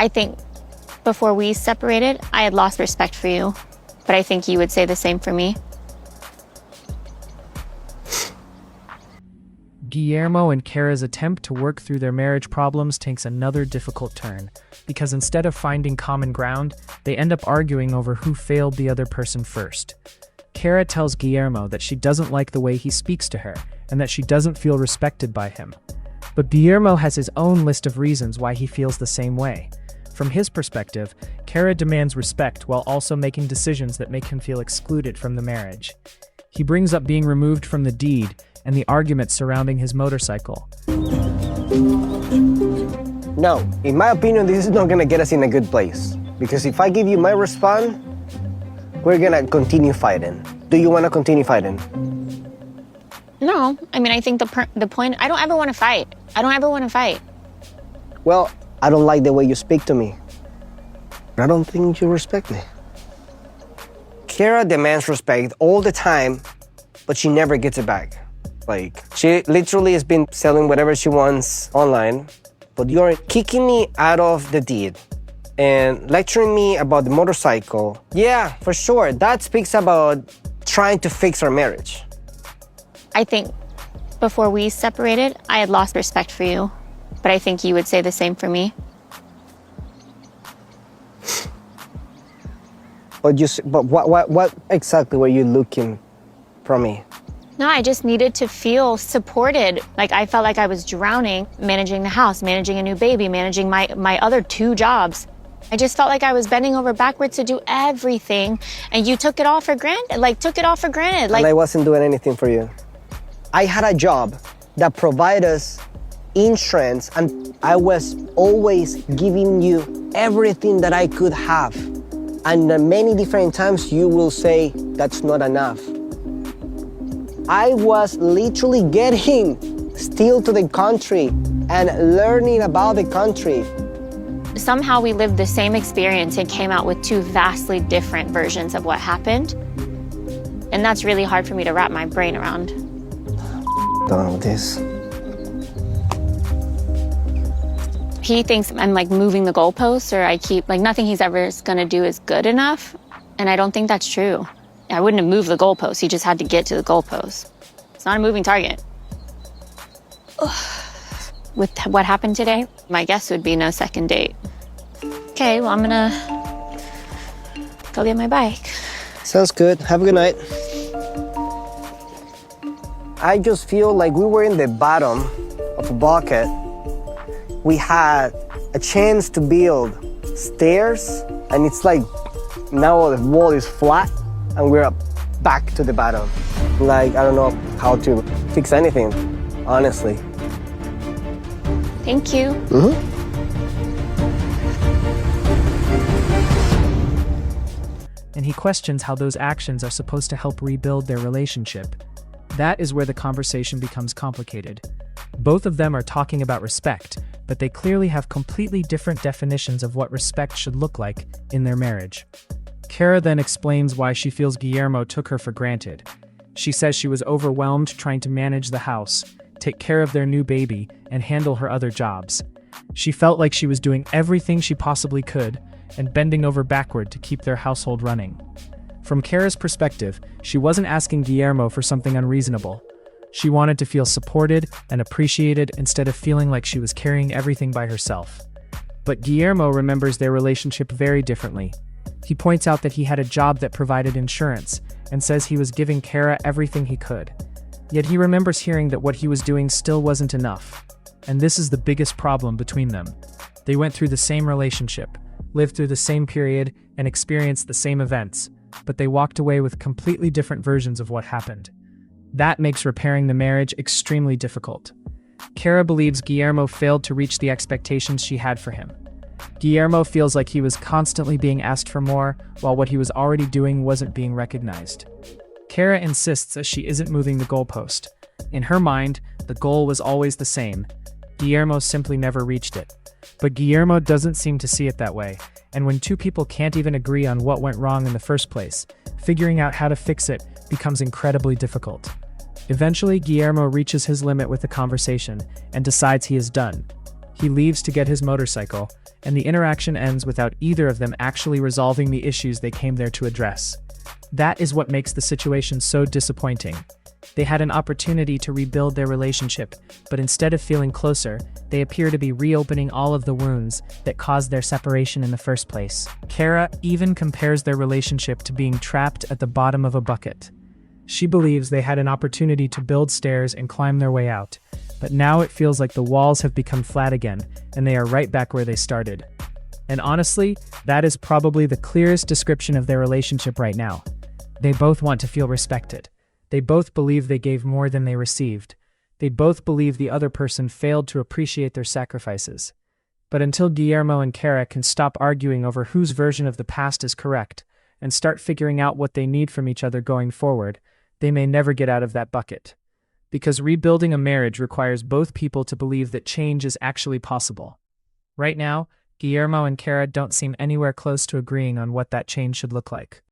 I think before we separated, I had lost respect for you, but I think you would say the same for me. Guillermo and Kara's attempt to work through their marriage problems takes another difficult turn, because instead of finding common ground, they end up arguing over who failed the other person first. Kara tells Guillermo that she doesn't like the way he speaks to her, and that she doesn't feel respected by him. But Guillermo has his own list of reasons why he feels the same way. From his perspective, Kara demands respect while also making decisions that make him feel excluded from the marriage. He brings up being removed from the deed and the arguments surrounding his motorcycle. No, in my opinion, this is not gonna get us in a good place. Because if I give you my response, we're gonna continue fighting. Do you wanna continue fighting? No, I mean, I think the point, I don't ever want to fight. I don't ever want to fight. Well, I don't like the way you speak to me. I don't think you respect me. Kara demands respect all the time, but she never gets it back. Like, she literally has been selling whatever she wants online, but you're kicking me out of the deed and lecturing me about the motorcycle. Yeah, for sure, that speaks about trying to fix our marriage. I think before we separated, I had lost respect for you, but I think you would say the same for me. But what exactly were you looking from me? No, I just needed to feel supported. Like, I felt like I was drowning, managing the house, managing a new baby, managing my other 2 jobs. I just felt like I was bending over backwards to do everything, and you took it all for granted. And I wasn't doing anything for you. I had a job that provided us insurance, and I was always giving you everything that I could have. And many different times you will say, that's not enough. I was literally getting still to the country and learning about the country. Somehow we lived the same experience and came out with 2 vastly different versions of what happened. And that's really hard for me to wrap my brain around. Done with this. He thinks I'm like moving the goalposts, or I keep, like, nothing he's ever gonna do is good enough. And I don't think that's true. I wouldn't have moved the goalposts. He just had to get to the goalposts. It's not a moving target. With what happened today, my guess would be no second date. Okay, well, I'm gonna go get my bike. Sounds good. Have a good night. I just feel like we were in the bottom of a bucket. We had a chance to build stairs, and it's like now the wall is flat and we're back to the bottom. Like, I don't know how to fix anything, honestly. Thank you. And he questions how those actions are supposed to help rebuild their relationship. That is where the conversation becomes complicated. Both of them are talking about respect, but they clearly have completely different definitions of what respect should look like in their marriage. Kara then explains why she feels Guillermo took her for granted. She says she was overwhelmed trying to manage the house, take care of their new baby, and handle her other jobs. She felt like she was doing everything she possibly could and bending over backward to keep their household running. From Kara's perspective, she wasn't asking Guillermo for something unreasonable. She wanted to feel supported and appreciated instead of feeling like she was carrying everything by herself. But Guillermo remembers their relationship very differently. He points out that he had a job that provided insurance and says he was giving Kara everything he could. Yet he remembers hearing that what he was doing still wasn't enough. And this is the biggest problem between them. They went through the same relationship, lived through the same period, and experienced the same events, but they walked away with completely different versions of what happened. That makes repairing the marriage extremely difficult. Kara believes Guillermo failed to reach the expectations she had for him. Guillermo feels like he was constantly being asked for more, while what he was already doing wasn't being recognized. Kara insists that she isn't moving the goalpost. In her mind, the goal was always the same. Guillermo simply never reached it. But Guillermo doesn't seem to see it that way, and when 2 people can't even agree on what went wrong in the first place, figuring out how to fix it becomes incredibly difficult. Eventually, Guillermo reaches his limit with the conversation and decides he is done. He leaves to get his motorcycle, and the interaction ends without either of them actually resolving the issues they came there to address. That is what makes the situation so disappointing. They had an opportunity to rebuild their relationship, but instead of feeling closer, they appear to be reopening all of the wounds that caused their separation in the first place. Kara even compares their relationship to being trapped at the bottom of a bucket. She believes they had an opportunity to build stairs and climb their way out, but now it feels like the walls have become flat again, and they are right back where they started. And honestly, that is probably the clearest description of their relationship right now. They both want to feel respected. They both believe they gave more than they received. They both believe the other person failed to appreciate their sacrifices. But until Guillermo and Kara can stop arguing over whose version of the past is correct and start figuring out what they need from each other going forward, they may never get out of that bucket. Because rebuilding a marriage requires both people to believe that change is actually possible. Right now, Guillermo and Kara don't seem anywhere close to agreeing on what that change should look like.